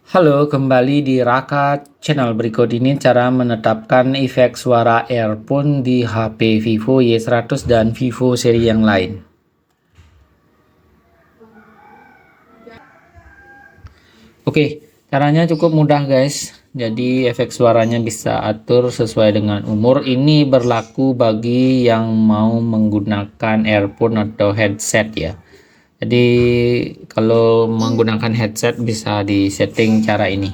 Halo, kembali di Raka Channel. Berikut ini cara menetapkan efek suara earphone di HP Vivo Y100 dan Vivo seri yang lain. Oke, caranya cukup mudah guys. Jadi efek suaranya bisa atur sesuai dengan umur. Ini berlaku bagi yang mau menggunakan earphone atau headset ya. Jadi kalau menggunakan headset bisa disetting cara ini.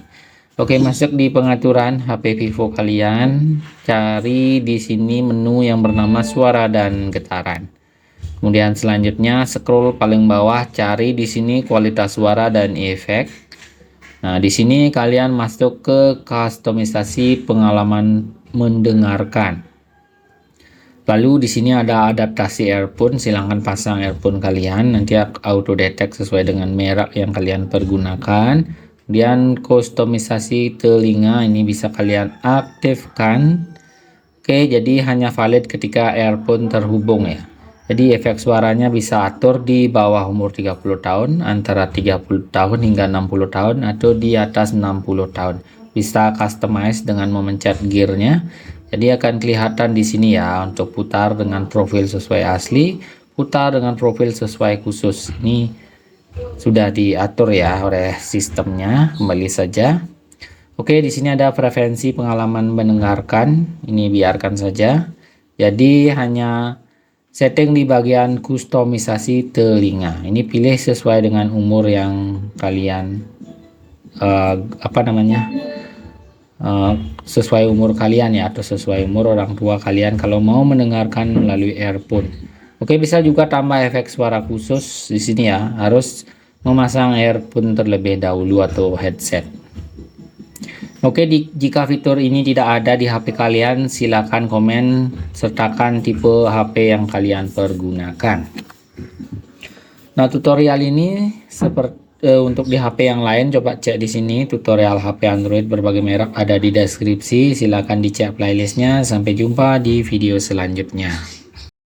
Oke, masuk di pengaturan HP Vivo kalian, cari di sini menu yang bernama suara dan getaran. Kemudian selanjutnya scroll paling bawah, cari di sini kualitas suara dan efek. Nah, di sini kalian masuk ke kustomisasi pengalaman mendengarkan. Lalu di sini ada adaptasi earphone, silahkan pasang earphone kalian, nanti auto detect sesuai dengan merek yang kalian pergunakan. Kemudian kustomisasi telinga ini bisa kalian aktifkan. Oke, jadi hanya valid ketika earphone terhubung ya. Jadi efek suaranya bisa atur di bawah umur 30 tahun, antara 30 tahun hingga 60 tahun, atau di atas 60 tahun. Bisa customize dengan memencet gearnya. Jadi akan kelihatan di sini ya, untuk putar dengan profil sesuai asli, putar dengan profil sesuai khusus. Ini sudah diatur ya oleh sistemnya. Kembali saja. Oke, di sini ada preferensi pengalaman mendengarkan. Ini biarkan saja. Jadi hanya setting di bagian kustomisasi telinga. Ini pilih sesuai dengan umur yang kalian sesuai umur kalian ya, atau sesuai umur orang tua kalian kalau mau mendengarkan melalui earphone. Oke, bisa juga tambah efek suara khusus di sini ya. Harus memasang earphone terlebih dahulu atau headset. Oke, jika fitur ini tidak ada di HP kalian, silakan komen sertakan tipe HP yang kalian pergunakan. Nah, tutorial ini seperti untuk di HP yang lain, coba cek di sini tutorial HP Android berbagai merek ada di deskripsi. Silakan dicek playlistnya. Sampai jumpa di video selanjutnya.